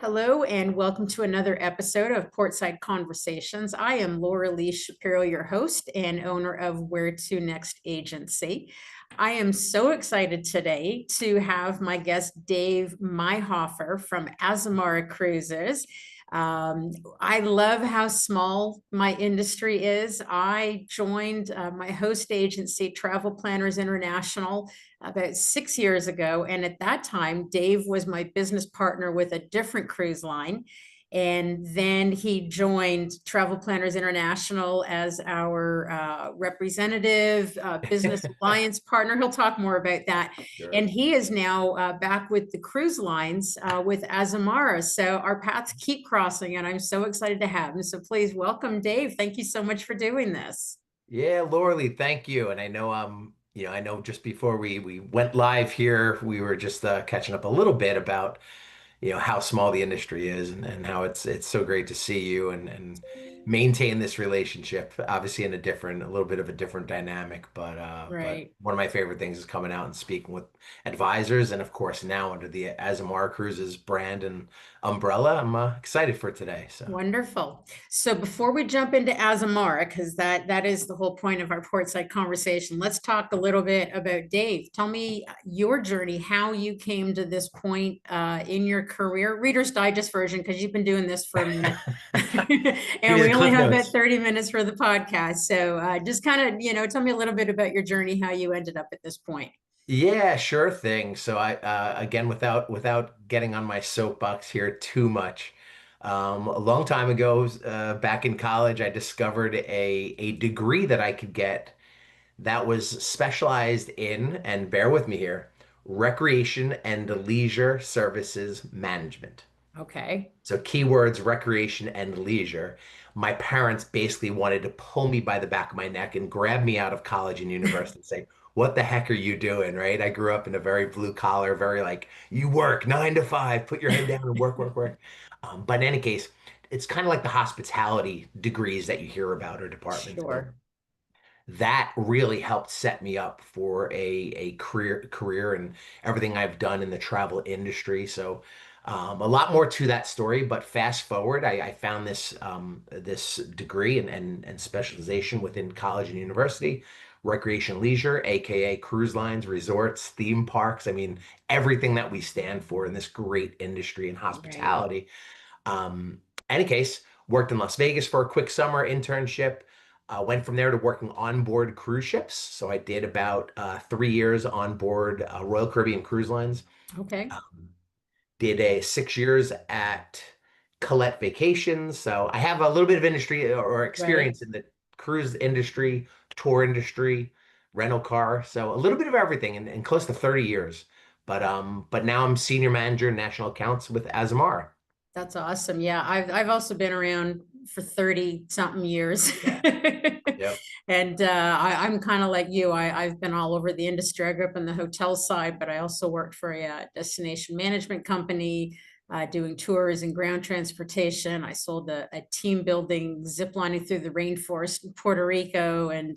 Hello and welcome to another episode of Portside Conversations. I am Laura Lee Shapiro, your host and owner of Where to Next Agency. I am so excited today to have my guest Dave Myhofer from Azamara Cruises. Um, I love how small my industry is. I joined my host agency, Travel Planners International, about 6 years ago. And at that time, Dave was my business partner with a different cruise line. And then he joined Travel Planners International as our representative, business alliance partner. He'll talk more about that. Sure. And he is now back with the cruise lines with Azamara. So our paths keep crossing, and I'm so excited to have him. So please welcome Dave. Thank you so much for doing this. Yeah, Laura Lee, thank you. And I know I know just before we went live here, we were just catching up a little bit about, how small the industry is and how it's so great to see you and maintain this relationship, obviously in a little bit of a different dynamic, but Right. one of my favorite things is coming out and speaking with advisors and of course now under the Azamara Cruises brand and umbrella. I'm excited for today. So Wonderful. So before we jump into Azamara, because that is the whole point of our Portside conversation, let's talk a little bit about Dave. Tell me your journey, how you came to this point in your career, Reader's Digest version, because you've been doing this for a minute. give And me the we only cliff have about notes. 30 minutes for the podcast. So just kind of, tell me a little bit about your journey, how you ended up at this point. Yeah, sure thing. So I again without getting on my soapbox here too much. A long time ago, back in college, I discovered a degree that I could get that was specialized in, and bear with me here, recreation and leisure services management. Okay. So keywords, recreation and leisure. My parents basically wanted to pull me by the back of my neck and grab me out of college and university and say, what the heck are you doing? Right? I grew up in a very blue collar, very like, you work 9 to 5, put your head down and work, work, work. But in any case, it's kind of like the hospitality degrees that you hear about or departments. So Sure. that really helped set me up for a career and everything I've done in the travel industry. So a lot more to that story, but fast forward, I found this degree and specialization within college and university, recreation leisure, aka cruise lines, resorts, theme parks. I mean, everything that we stand for in this great industry and Right. hospitality. Any case, worked in Las Vegas for a quick summer internship. Went from there to working on board cruise ships. So I did about 3 years on board Royal Caribbean Cruise Lines. Okay. Um, did a 6 years at Colette Vacations. So I have a little bit of industry or Right. experience in the cruise industry, tour industry, rental car. So a little bit of everything and close to 30 years. But now I'm senior manager national accounts with Azamara. That's awesome. Yeah, I've also been around for 30 something years. Yeah. Yep. And I'm kind of like you. I've been all over the industry. I grew up in the hotel side, but I also worked for a destination management company doing tours and ground transportation. I sold a team building zip lining through the rainforest in Puerto Rico and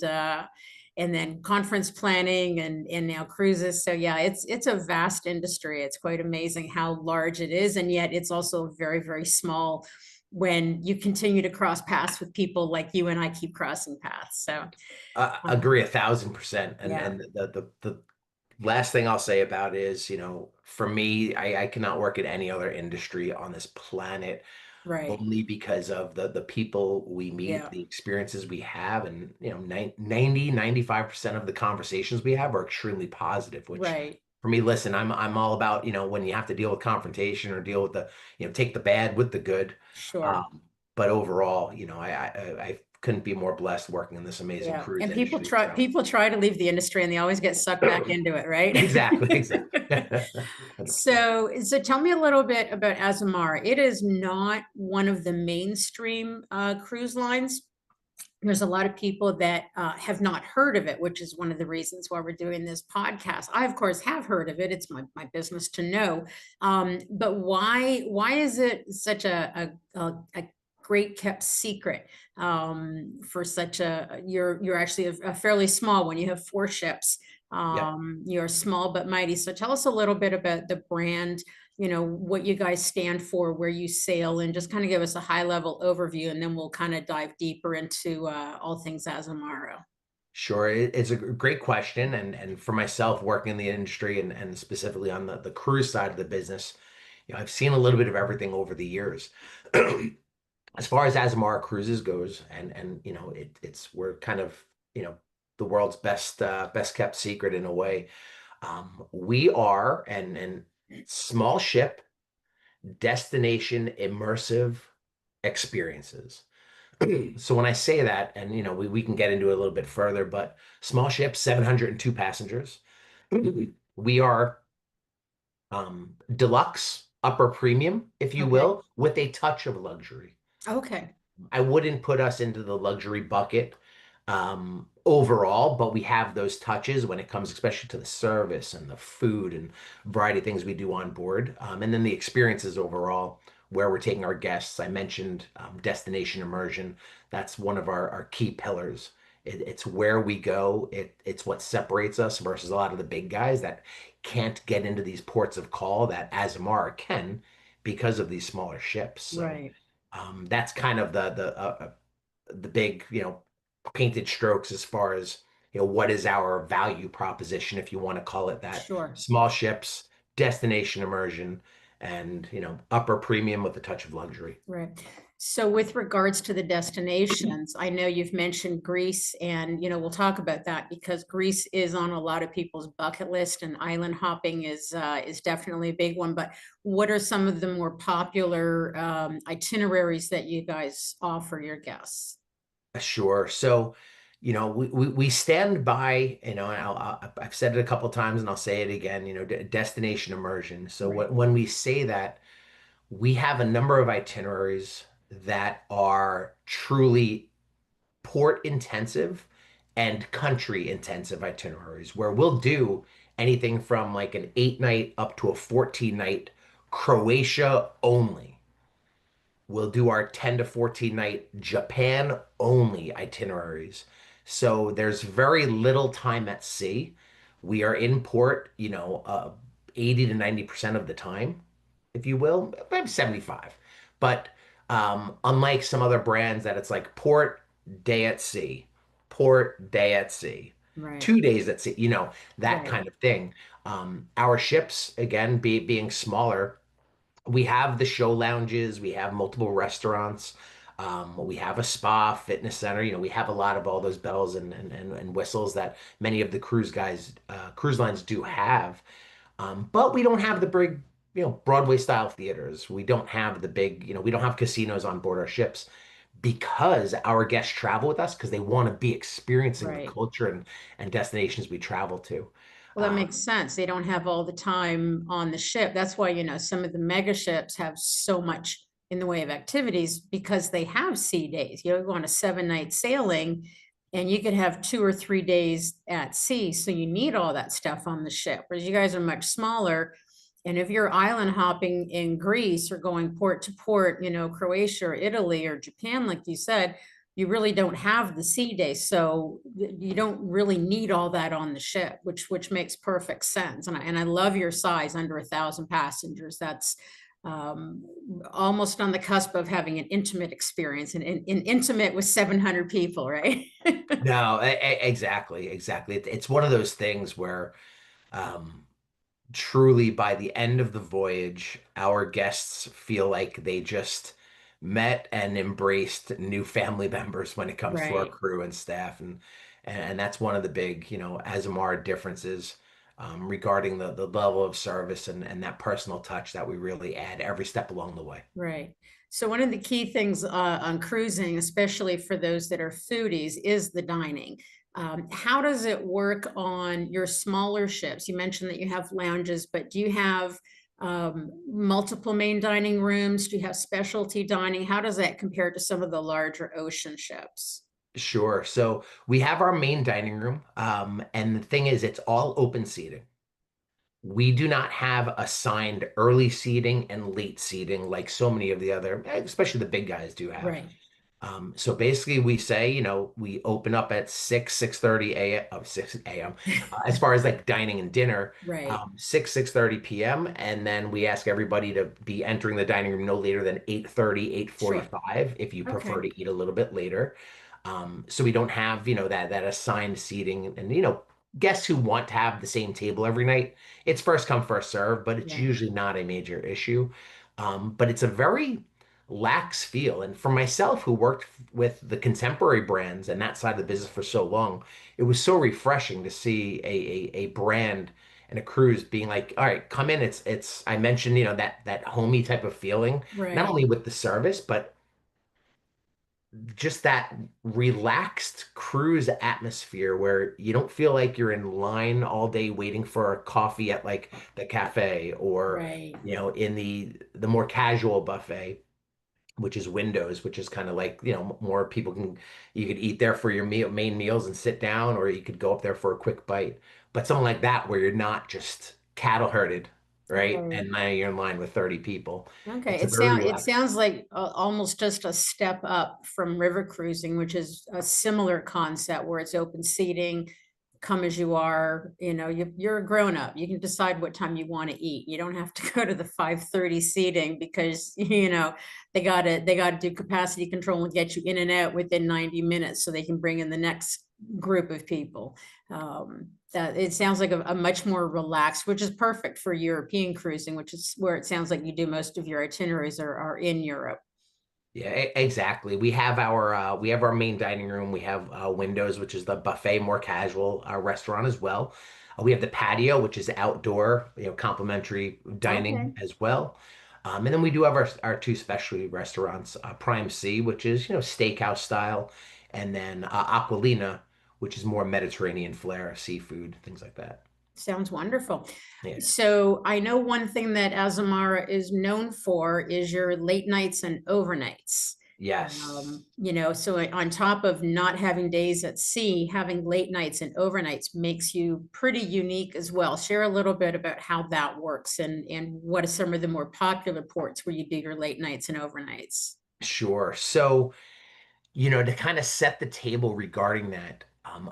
then conference planning and now cruises. So yeah, it's a vast industry. It's quite amazing how large it is, and yet it's also very, very small when you continue to cross paths with people like you and I keep crossing paths. So Agree 1,000%. And yeah, and the last thing I'll say about it is, for me, I cannot work in any other industry on this planet right. only because of the people we meet, Yeah, the experiences we have, and 95% of the conversations we have are extremely positive, which right. for me, listen, I'm all about, when you have to deal with confrontation or deal with take the bad with the good. Sure. Um, but overall, I couldn't be more blessed working in this amazing Yeah. cruise And industry. So people try to leave the industry and they always get sucked back into it, right? exactly, exactly. 100%. So tell me a little bit about Azamar. It is not one of the mainstream cruise lines. There's a lot of people that have not heard of it, which is one of the reasons why we're doing this podcast. I, of course, have heard of it. It's my business to know. But why is it such a great kept secret for such a you're actually a fairly small one. You have four ships. Yep. You're small but mighty. So tell us a little bit about the brand, what you guys stand for, where you sail, and just kind of give us a high level overview, and then we'll kind of dive deeper into all things Azamara. Sure, it's a great question, and for myself, working in the industry and specifically on the cruise side of the business, I've seen a little bit of everything over the years. As far as Azamara Cruises goes, and it's we're kind of the world's best kept secret in a way. We are and small ship destination immersive experiences. So when I say that, and we can get into it a little bit further, but small ship, 702 passengers. We are deluxe, upper premium, if you Okay. will, with a touch of luxury. Okay. I wouldn't put us into the luxury bucket overall, but we have those touches when it comes, especially to the service and the food and variety of things we do on board. And then the experiences overall, where we're taking our guests. I mentioned destination immersion. That's one of our key pillars. It's where we go. It's what separates us versus a lot of the big guys that can't get into these ports of call that Azamara can because of these smaller ships. So Right. that's kind of the big painted strokes as far as what is our value proposition, if you want to call it that. Sure. Small ships, destination immersion, and upper premium with a touch of luxury. Right. So with regards to the destinations, I know you've mentioned Greece, and we'll talk about that because Greece is on a lot of people's bucket list, and island hopping is definitely a big one. But what are some of the more popular itineraries that you guys offer your guests? Sure. So, we stand by, and I've said it a couple times and I'll say it again, destination immersion. So Right. when we say that, we have a number of itineraries that are truly port intensive and country intensive itineraries where we'll do anything from like an 8 night up to a 14 night Croatia only. We'll do our 10 to 14 night Japan only itineraries. So there's very little time at sea. We are in port, 80 to 90% of the time, if you will, maybe 75. But unlike some other brands that it's like port, day at sea, port, day at sea, Right. 2 days at sea, that Right. kind of thing. Our ships, again, being smaller, we have the show lounges, we have multiple restaurants, we have a spa, fitness center. We have a lot of all those bells and whistles that many of the cruise lines do have. But we don't have the big, Broadway style theaters. We don't have the big, we don't have casinos on board our ships because our guests travel with us because they want to be experiencing the Right. culture and destinations we travel to. Well, that Um, makes sense. They don't have all the time on the ship. That's why, some of the mega ships have so much in the way of activities because they have sea days. You go on a 7 night sailing and you could have 2 or 3 days at sea. So you need all that stuff on the ship, whereas you guys are much smaller. And if you're island hopping in Greece or going port to port, Croatia or Italy or Japan, like you said, you really don't have the sea day, so you don't really need all that on the ship, which makes perfect sense. And I love your size, under 1,000 passengers. That's um, almost on the cusp of having an intimate experience, and intimate with 700 people, right? no, exactly, exactly. It's one of those things where um, truly by the end of the voyage, our guests feel like they just met and embraced new family members when it comes to our Right. crew and staff, and that's one of the big, Azamara differences regarding the level of service and that personal touch that we really add every step along the way. Right. So one of the key things on cruising, especially for those that are foodies, is the dining. How does it work on your smaller ships? You mentioned that you have lounges, but do you have multiple main dining rooms? Do you have specialty dining? How does that compare to some of the larger ocean ships? Sure. So we have our main dining room, and the thing is, it's all open seating. We do not have assigned early seating and late seating like so many of the other, especially the big guys do have. Right. So basically, we say, we open up at 6:30 a.m. 6 a.m. As far as like dining and dinner, Right. 6:30 p.m. And then we ask everybody to be entering the dining room no later than 8:30, eight Sure. forty-five, if you prefer Okay. to eat a little bit later. So we don't have, that assigned seating and, guests who want to have the same table every night. It's first come, first serve, but it's Yeah. usually not a major issue. But it's a very lax feel. And for myself, who worked with the contemporary brands and that side of the business for so long, it was so refreshing to see a brand and a cruise being like, all right, come in. I mentioned, that homey type of feeling, not Right. only with the service, but just that relaxed cruise atmosphere where you don't feel like you're in line all day waiting for a coffee at like the cafe or, Right. in the more casual buffet, which is windows, which is kind of like, more people you could eat there for your main meals and sit down, or you could go up there for a quick bite. But something like that where you're not just cattle herded, right? Right. And now you're in line with 30 people. Okay, It's a very it relaxed. sounds like almost just a step up from river cruising, which is a similar concept where it's open seating, come as you are, you're a grown up. You can decide what time you want to eat. You don't have to go to the 5:30 seating because, they gotta do capacity control and get you in and out within 90 minutes so they can bring in the next group of people. That it sounds like a much more relaxed, which is perfect for European cruising, which is where it sounds like you do most of your itineraries are in Europe. Yeah, exactly. We have our main dining room. We have windows, which is the buffet, more casual restaurant as well. We have the patio, which is outdoor, complimentary dining Okay. as well. And then we do have our two specialty restaurants, Prime C, which is, steakhouse style, and then Aquilina, which is more Mediterranean flair, seafood, things like that. Sounds wonderful. Yeah. So I know one thing that Azamara is known for is your late nights and overnights. Yes. So on top of not having days at sea, having late nights and overnights makes you pretty unique as well. Share a little bit about how that works and what are some of the more popular ports where you do your late nights and overnights. Sure. So, to kind of set the table regarding that,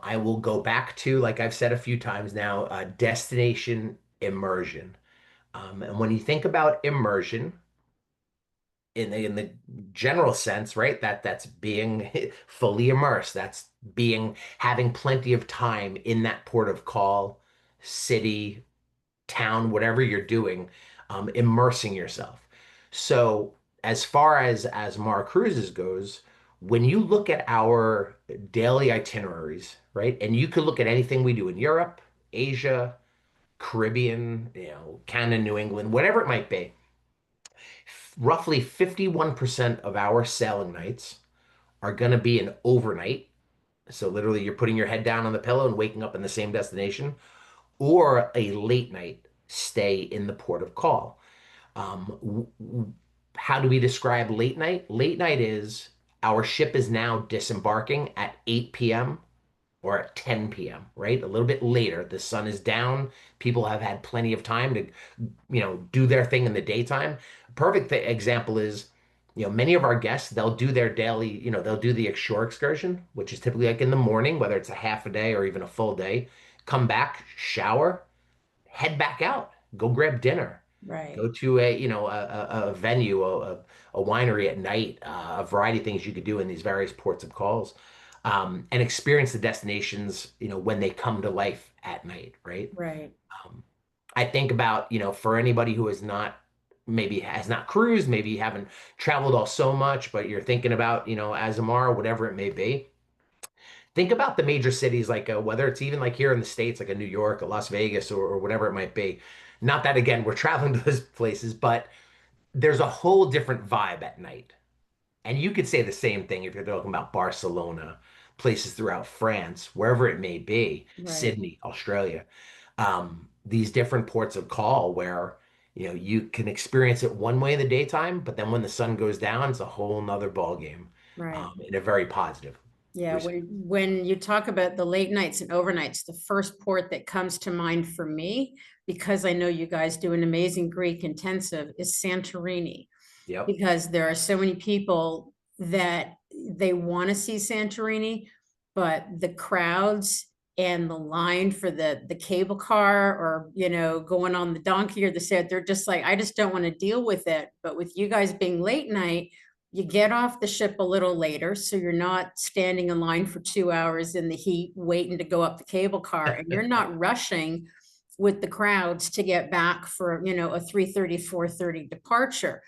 I will go back to, like I've said a few times now, destination immersion. And when you think about immersion in the general sense, right, that's being fully immersed, that's being having plenty of time in that port of call, city, town, whatever you're doing, immersing yourself. So, as far as Azamara Cruises goes, when you look at our daily itineraries, right, and you could look at anything we do in Europe, Asia, Caribbean, Canada, New England, whatever it might be, roughly 51% of our sailing nights are going to be an overnight. So, literally, you're putting your head down on the pillow and waking up in the same destination, or a late night stay in the port of call. How do we describe late night? Late night is our ship is now disembarking at 8 p.m. or at 10 p.m., right? A little bit later. The sun is down. People have had plenty of time to, do their thing in the daytime. Perfect example is, many of our guests, they'll do their daily, they'll do the shore excursion, which is typically like in the morning, whether it's a half a day or even a full day, come back, shower, head back out, go grab dinner, Right. go to a venue, a winery at night, a variety of things you could do in these various ports of calls, and experience the destinations, when they come to life at night, right? Right. Um, I think about, for anybody who is not, maybe has not cruised, maybe you haven't traveled all so much, but you're thinking about, Azamara, whatever it may be. Think about the major cities, like whether it's even like here in the States, like a New York, a Las Vegas, or whatever it might be. Not that, again, we're traveling to those places, but there's a whole different vibe at night. And you could say the same thing if you're talking about Barcelona, places throughout France, wherever it may be, Right. Sydney, Australia, these different ports of call where, you can experience it one way in the daytime, but then when the sun goes down, it's a whole nother ball game, Right. in a very positive Yeah, respect. when you talk about the late nights and overnights, the first port that comes to mind for me, because I know you guys do an amazing Greek intensive, is Santorini, Yep. because there are so many people that they want to see Santorini, but the crowds and the line for the cable car, or going on the donkey or the set, they're just like, I just don't want to deal with it. But with you guys being late night, you get off the ship a little later, so you're not standing in line for 2 hours in the heat waiting to go up the cable car, and you're not rushing with the crowds to get back for a 3:30, 4:30 departure.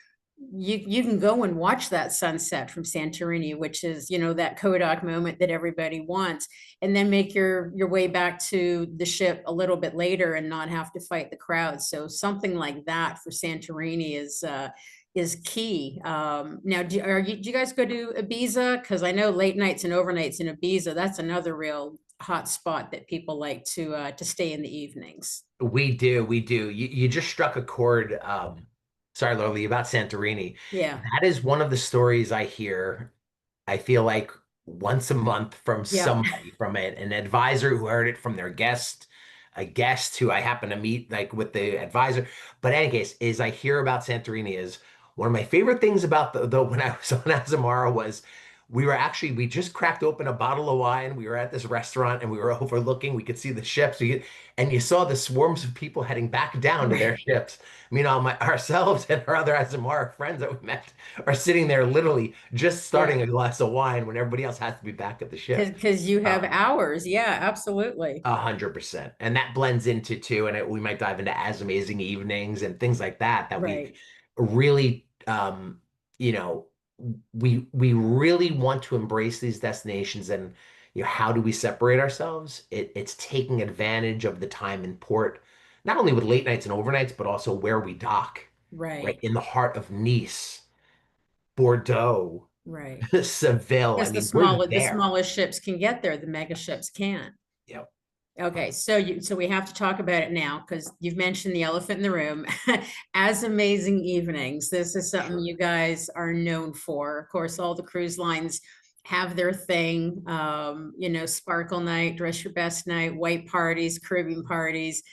You can go and watch that sunset from Santorini, which is that Kodak moment that everybody wants, and then make your way back to the ship a little bit later and not have to fight the crowd. So something like that for Santorini is key. Now, do you guys go to Ibiza? Because I know late nights and overnights in Ibiza, that's another real hot spot that people like to stay in the evenings. We do, we do. You just struck a chord. Sorry, Lorely, about Santorini. Yeah, That is one of the stories I hear. I feel like once a month from yeah, somebody, from an advisor who heard it from their guest, a guest who I happen to meet, like with the advisor. But in any case, is I hear about Santorini is one of my favorite things about the when I was on Azamara was we just cracked open a bottle of wine. We were at this restaurant and we were overlooking. We could see the ships. And you saw the swarms of people heading back down to their right. ships. Meanwhile, ourselves and our other Azamara friends that we met are sitting there literally just Yeah, starting a glass of wine when everybody else has to be back at the ship. because you have Um, hours. Yeah, absolutely. 100%. And that blends into too, and we might dive into AzAmazing Evenings and things like that, that we Right, really, you know, we really want to embrace these destinations. And how do we separate ourselves? It's taking advantage of the time in port, not only with late nights and overnights, but also where we dock, right right, in the heart of Nice, Bordeaux, right. Seville. I Because the mean, we're smaller the there. smallest ships can get there, the mega ships can't. Yep. Okay, so we have to talk about it now because you've mentioned the elephant in the room. As amazing evenings, this is something Sure. you guys are known for. Of course, all the cruise lines have their thing. Sparkle night, dress your best night, white parties, Caribbean parties.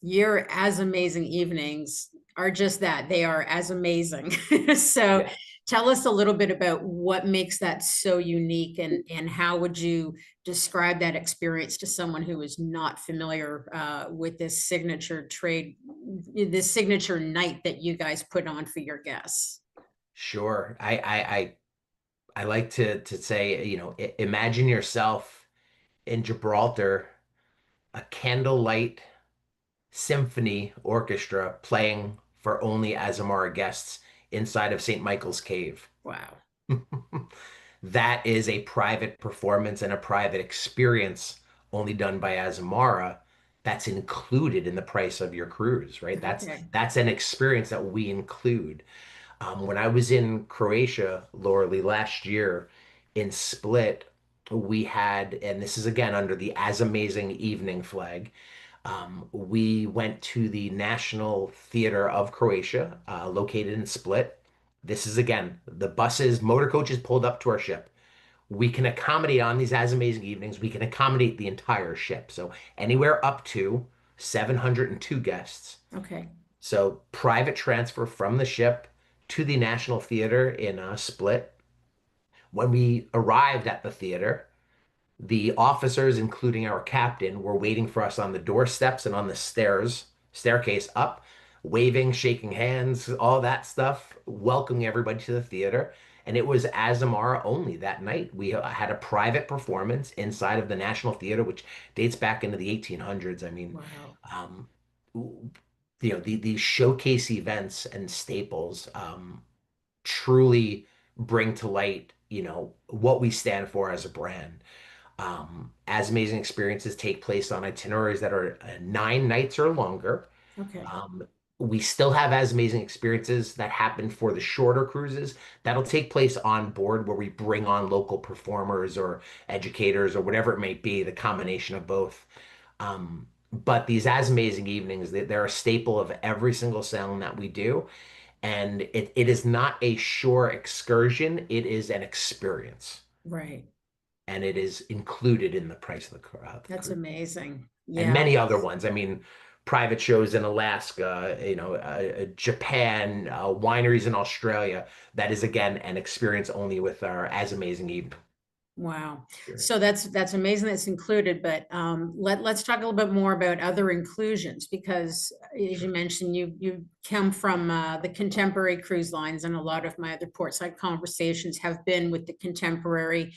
Your as amazing evenings are just that. They are as amazing. So Yeah. tell us a little bit about what makes that so unique, and how would you describe that experience to someone who is not familiar with this signature night that you guys put on for your guests? Sure. I like to say, imagine yourself in Gibraltar, a candlelight symphony orchestra playing for only Azamara guests inside of St. Michael's Cave. Wow. That is a private performance and a private experience only done by Azamara. That's included in the price of your cruise, right? Okay. That's an experience that we include. When I was in Croatia, Laura last year in Split, we had, and this is again under the As Amazing Evening flag, we went to the National Theater of Croatia, located in Split. This is again, the buses, motor coaches pulled up to our ship. We can accommodate on these As Amazing Evenings, we can accommodate the entire ship. So anywhere up to 702 guests. Okay. So private transfer from the ship to the National Theater in Split. When we arrived at the theater, the officers, including our captain, were waiting for us on the doorsteps and on the staircase up, waving, shaking hands, all that stuff, welcoming everybody to the theater. And it was Azamara only that night. We had a private performance inside of the National Theater, which dates back into the 1800s. I mean, Wow. um, these showcase events and staples truly bring to light, what we stand for as a brand. As amazing experiences take place on itineraries that are 9 nights or longer. Okay. Um, we still have as amazing experiences that happen for the shorter cruises that'll take place on board where we bring on local performers or educators or whatever it may be, the combination of both. But these as amazing evenings, they're a staple of every single sailing that we do. And it is not a shore excursion, it is an experience. Right. And it is included in the price of the That's cruise. amazing. And Yeah. many other ones. I mean, private shows in Alaska, Japan, wineries in Australia. That is again an experience only with our As Amazing Evening Wow. So experience. that's amazing that's included, but let's talk a little bit more about other inclusions because as you Sure. mentioned, you come from the contemporary cruise lines, and a lot of my other portside conversations have been with the contemporary,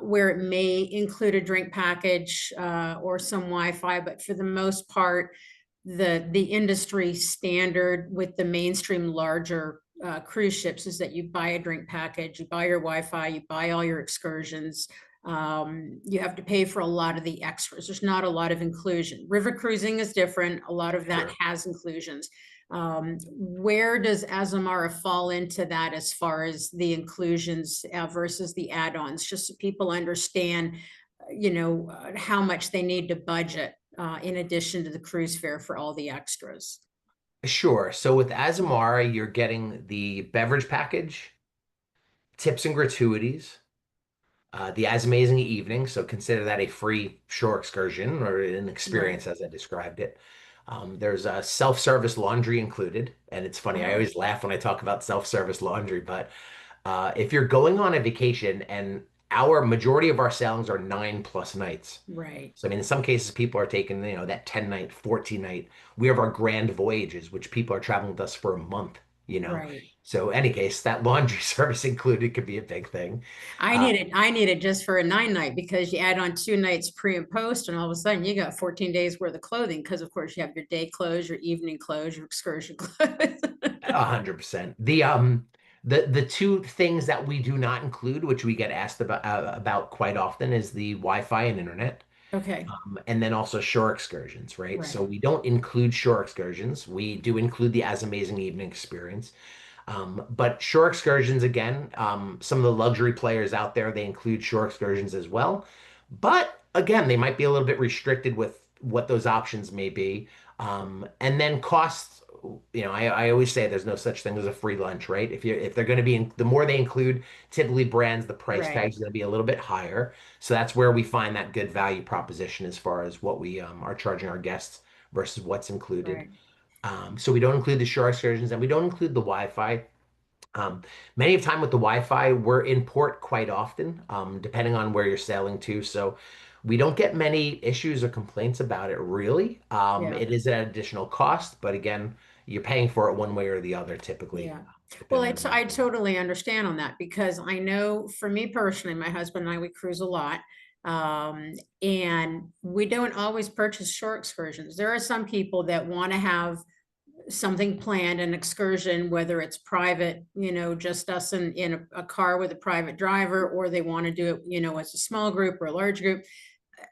where it may include a drink package or some Wi-Fi, but for the most part, the industry standard with the mainstream larger cruise ships is that you buy a drink package, you buy your Wi-Fi, you buy all your excursions. You have to pay for a lot of the extras. There's not a lot of inclusion. River cruising is different. A lot of that Sure. has inclusions. Where does Azamara fall into that as far as the inclusions versus the add-ons? Just so people understand, how much they need to budget in addition to the cruise fare for all the extras. Sure. So with Azamara, you're getting the beverage package, tips and gratuities, the AzAmazing Evenings. So consider that a free shore excursion or an Right. experience as I described it. There's a self-service laundry included. And it's funny, I Oh, always laugh when I talk about self-service laundry, but if you're going on a vacation and our majority of our sailings are 9+ nights. right, So I mean, in some cases, people are taking, that 10 night, 14 night. We have our grand voyages, which people are traveling with us for a month, you know. right. So any case, that laundry service included could be a big thing. I Uh, need it. I need it just for a 9 night because you add on 2 nights pre and post, and all of a sudden you got 14 days worth of clothing. Because of course you have your day clothes, your evening clothes, your excursion clothes. 100%. The two things that we do not include, which we get asked about quite often, is the Wi-Fi and internet. Okay, And then also shore excursions, right? So right, we don't include shore excursions. We do include the As Amazing Evening experience. But shore excursions, again, some of the luxury players out there, they include shore excursions as well. But again, they might be a little bit restricted with what those options may be. And then costs, I always say there's no such thing as a free lunch, right? If they're going to be the more they include, typically brands, the price tag right, is going to be a little bit higher. So that's where we find that good value proposition as far as what we are charging our guests versus what's included. right. So we don't include the shore excursions and we don't include the Wi-Fi. Many of time with the Wi-Fi, we're in port quite often, depending on where you're sailing to. So we don't get many issues or complaints about it, really. Yeah. It is an additional cost, but again, you're paying for it one way or the other, typically, Yeah. Well, depending on where I you're going. totally understand on that because I know for me personally, my husband and I, we cruise a lot. And we don't always purchase shore excursions. There are some people that want to have something planned, an excursion, whether it's private, just us in a car with a private driver, or they want to do it, as a small group or a large group.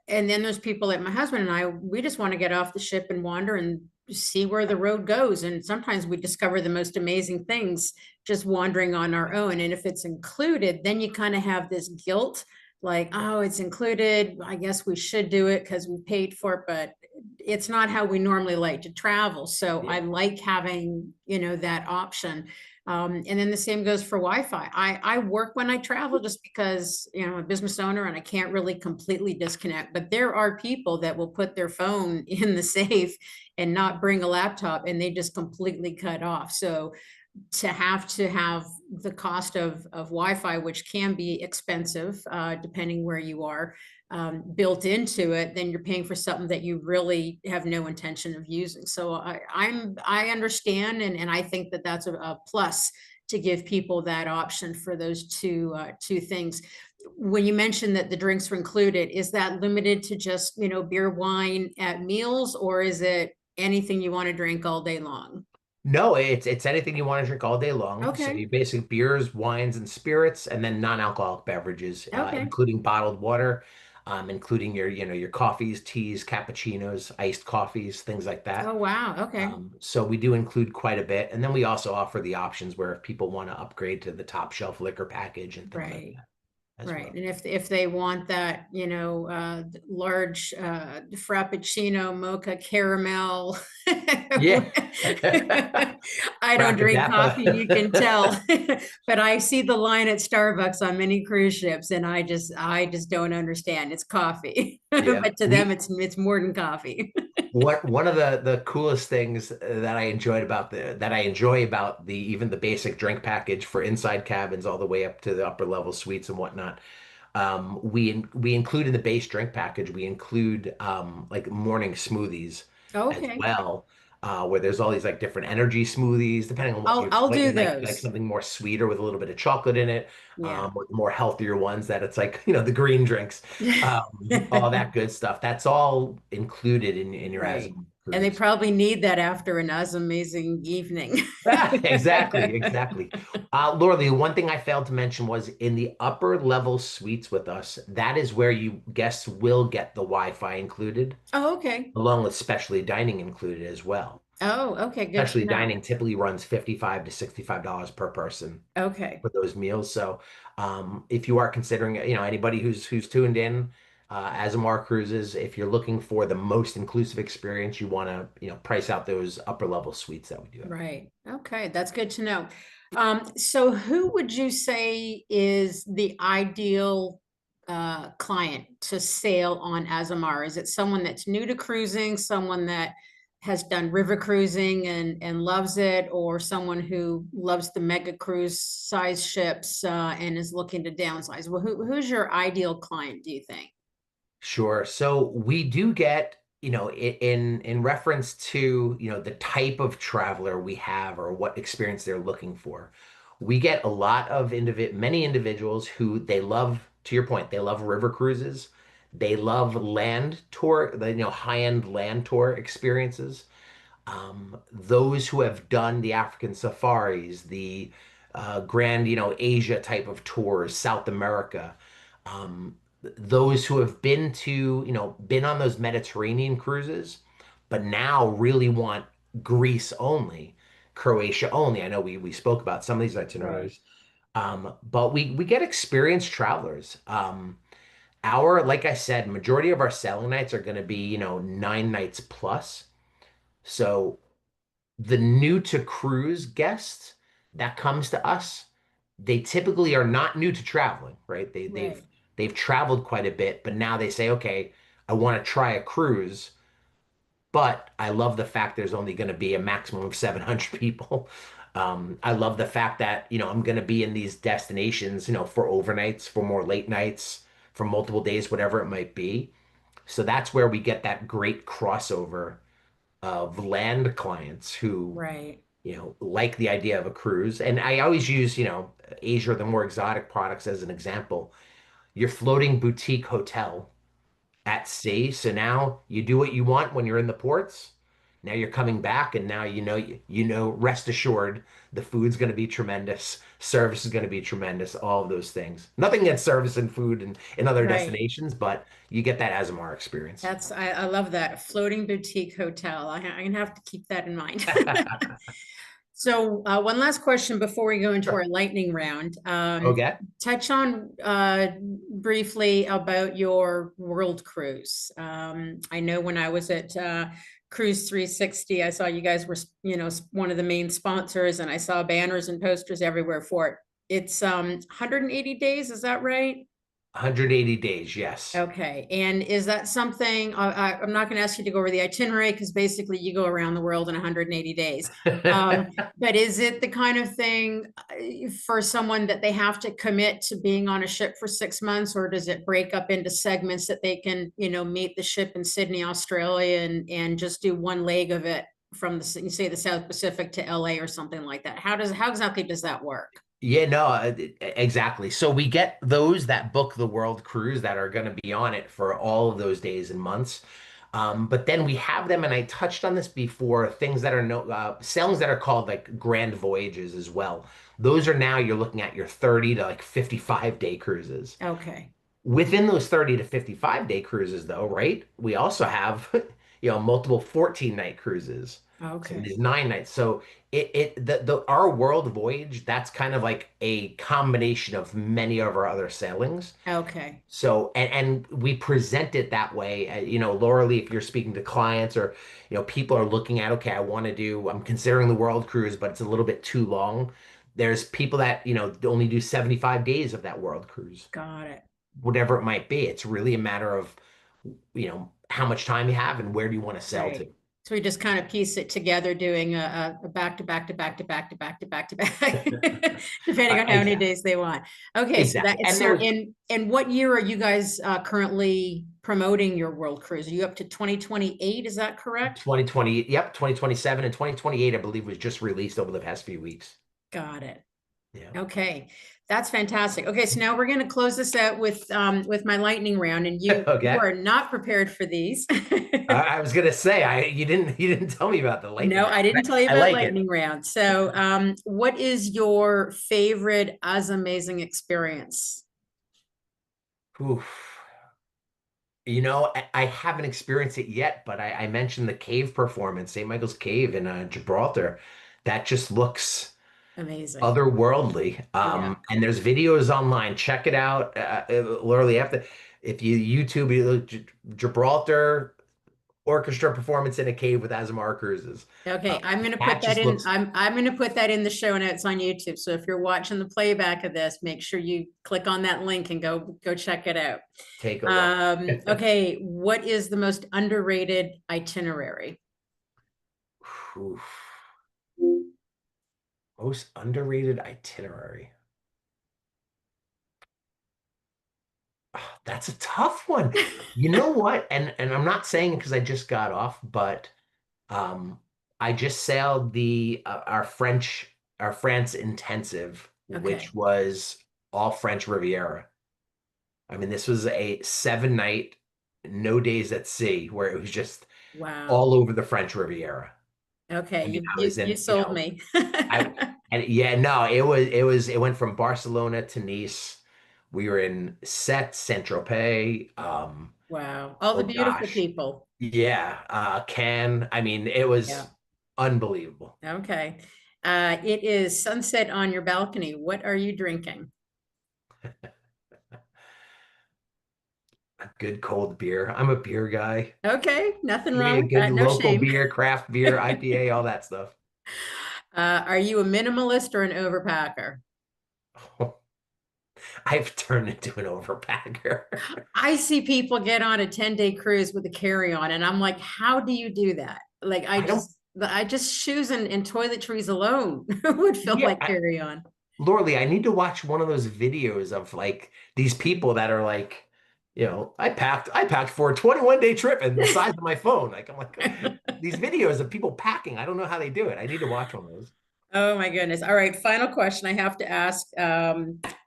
And then there's people like my husband and I, we just want to get off the ship and wander and see where the road goes. And sometimes we discover the most amazing things just wandering on our own. And if it's included, then you kind of have this guilt, like, oh, it's included. I guess we should do it because we paid for it, but it's not how we normally like to travel. So I Yeah. like having, that option. And then the same goes for Wi-Fi. I work when I travel just because, I'm a business owner and I can't really completely disconnect. But there are people that will put their phone in the safe and not bring a laptop and they just completely cut off. So to have the cost of Wi-Fi, which can be expensive, depending where you are, built into it, then you're paying for something that you really have no intention of using. So I understand, and I think that that's a plus to give people that option for those two things. When you mentioned that the drinks were included, is that limited to just, beer, wine at meals, or is it anything you want to drink all day long? No, it's anything you want to drink all day long. So Okay. you basically beers, wines, and spirits, and then non-alcoholic beverages, Okay. including bottled water, including your coffees, teas, cappuccinos, iced coffees, things like Oh, that. wow. Okay. So we do include quite a bit, and then we also offer the options where if people want to upgrade to the top shelf liquor package and things like Right. that as Right. well. And if they want that, large frappuccino, mocha, caramel. Yeah, I don't drink coffee, you can tell. Frappadappa. But I see the line at Starbucks on many cruise ships and I just don't understand. It's coffee. Yeah, But to them we it's more than coffee. What one of the coolest things that I enjoy about the even the basic drink package for inside cabins all the way up to the upper level suites and whatnot. We include in the base drink package, we include like morning smoothies as Okay. well, where there's all these like different energy smoothies, depending on I'll what do you like those. something more sweeter with a little bit of chocolate in it, Yeah. or the more healthier ones that it's like, the green drinks, all that good stuff. That's all included in your Right. Azamara And they cruise. probably need that after an amazing evening. Exactly, exactly. Laura, the one thing I failed to mention was in the upper level suites with us, that is where you guests will get the Wi-Fi included, Oh, okay. along with specialty dining included as well. Oh, okay. Good to Specialty know. dining typically runs $55 to $65 per person Okay. for those meals. So, if you are considering, anybody who's tuned in, Azamara Cruises, if you're looking for the most inclusive experience, you want to, price out those upper level suites that we do have. Right. Okay. That's good to know. So who would you say is the ideal client to sail on Azamara? Is it someone that's new to cruising, someone that has done river cruising and loves it, or someone who loves the mega cruise size ships and is looking to downsize? Well, who's your ideal client, do you think? Sure. So we do get, in reference to, the type of traveler we have or what experience they're looking for. We get a lot of many individuals who they love, to your point, they love river cruises. They love land tour, high-end land tour experiences. Those who have done the African safaris, the grand, Asia type of tours, South America, those who have been on those Mediterranean cruises, but now really want Greece only, Croatia only. I know we spoke about some of these Right. itineraries, but we get experienced travelers. Like I said, majority of our sailing nights are going to be, 9 nights plus. So the new to cruise guests that comes to us, they typically are not new to traveling, right? Right. They've traveled quite a bit, but now they say, okay, I want to try a cruise, but I love the fact there's only going to be a maximum of 700 people. I love the fact that, I'm going to be in these destinations, for overnights, for more late nights, for multiple days, whatever it might be. So that's where we get that great crossover of land clients who Right. like the idea of a cruise. And I always use, Asia or the more exotic products as an example. Your floating boutique hotel at sea. So now you do what you want when you're in the ports. Now you're coming back, and now rest assured, the food's going to be tremendous. Service is going to be tremendous. All of those things. Nothing against service and food in other Right. destinations, but you get that Azamar experience. I love that. A floating boutique hotel. I'm gonna have to keep that in mind. So, one last question before we go into Sure. our lightning round. Okay. Touch on briefly about your world cruise. I know when I was at Cruise 360, I saw you guys were, one of the main sponsors, and I saw banners and posters everywhere for it. It's 180 days, is that right? 180 days, yes. Okay, and is that something, I'm not gonna ask you to go over the itinerary, because basically you go around the world in 180 days. But is it the kind of thing for someone that they have to commit to being on a ship for 6 months, or does it break up into segments that they can, meet the ship in Sydney, Australia, and just do one leg of it from you say the South Pacific to LA or something like that? How exactly does that work? Yeah, no, exactly. So we get those that book the world cruise that are going to be on it for all of those days and months. But then we have them, and I touched on this before, things that are sailings that are called like grand voyages as well. Those are now you're looking at your 30 to like 55-day cruises. Okay, Within those 30 to 55-day cruises, though, right? We also have, multiple 14-night cruises. So okay, these 9 nights. So our world voyage, that's kind of like a combination of many of our other sailings. okay. So, and we present it that way. Laura Lee, if you're speaking to clients or, people are looking at, okay, I'm considering the world cruise, but it's a little bit too long. There's people that, only do 75 days of that world cruise, Got it. whatever it might be. It's really a matter of, how much time you have and where do you want to sail to. Right. So we just kind of piece it together, doing a back to back to back to back to back to back to back, depending on how many Exactly. days they want. Okay, so that Exactly. it's And so there's in what year are you guys currently promoting your world cruise? Are you up to 2028? Is that correct? 2020, yep, 2027 and 2028, I believe, was just released over the past few weeks. Got it. Yeah. Okay, that's fantastic. Okay, so now we're going to close this out with my lightning round, and you Okay. are not prepared for these. I was gonna say you didn't tell me about the lightning No, I round. didn't tell you I about like it. lightning round. So, what is your favorite AzAmazing experience? Oof. I haven't experienced it yet, but I mentioned the cave performance, St. Michael's Cave in Gibraltar. That just looks Amazing. otherworldly. Yeah. And there's videos online. Check it out. Literally, if you YouTube you look, Gibraltar orchestra performance in a cave with Azamara Cruises. Okay, I'm going to put That that just in. looks I'm going to put that in the show notes on YouTube. So if you're watching the playback of this, make sure you click on that link and go check it out. take a look. Okay, what is the most underrated itinerary? Oof. Most underrated itinerary. Oh, that's a tough one. You know what? And I'm not saying it because I just got off, but um, I just sailed the our France intensive, which Okay. was all French Riviera. I mean, this was a 7 night, no days at sea, where it was just Wow. all over the French Riviera. Okay, I mean, I you was you in, sold me. I and yeah, no, it went from Barcelona to Nice. We were in Sète, Saint-Tropez. Wow. All the Oh beautiful gosh. people. Yeah, Cannes. I mean, it Yeah. was unbelievable. Okay. It is sunset on your balcony. What are you drinking? A good cold beer. I'm a beer guy. Okay, nothing Give me wrong a with good that. No local shame. beer, craft beer, IPA, all that stuff. Are you a minimalist or an overpacker? I've turned into an overpacker. I see people get on a 10-day cruise with a carry-on, and I'm like, how do you do that? Like, I don't, I just shoes and toiletries alone would feel yeah, like carry-on. Lorley, I need to watch one of those videos of like these people that are like, I packed for a 21-day trip and the size of my phone. Like I'm like these videos of people packing. I don't know how they do it. I need to watch one of those. Oh my goodness. All right, final question I have to ask.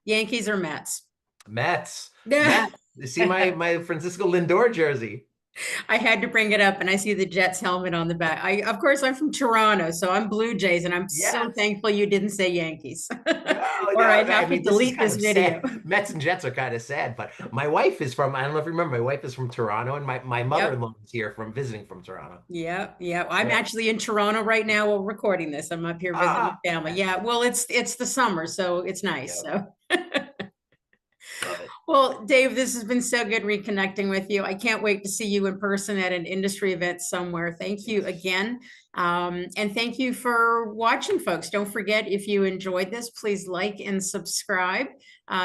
Yankees or Mets? Mets, Yeah. Mets. You see my Francisco Lindor jersey. I had to bring it up, and I see the Jets helmet on the back. Of course, I'm from Toronto, so I'm Blue Jays, and I'm so Yes. thankful you didn't say Yankees, No, or no. I'd I have to mean, this is delete kind this of video. sad. Mets and Jets are kind of sad, but my wife is from, I don't know if you remember, my wife is from Toronto, and my Yep. mother-in-law is here from visiting from Toronto. Yeah, yeah. I'm Yeah. actually in Toronto right now while recording this. I'm up here visiting Ah, family. okay. Yeah, well, it's the summer, so it's nice. Yeah, So love it. well, Dave, this has been so good reconnecting with you. I can't wait to see you in person at an industry event somewhere. Thank you Yes. again. And thank you for watching, folks. Don't forget, if you enjoyed this, please like and subscribe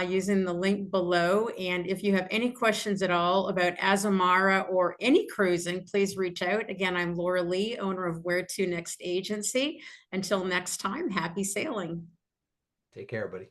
using the link below. And if you have any questions at all about Azamara or any cruising, please reach out. Again, I'm Laura Lee, owner of Where to Next Agency. Until next time, happy sailing. Take care, buddy.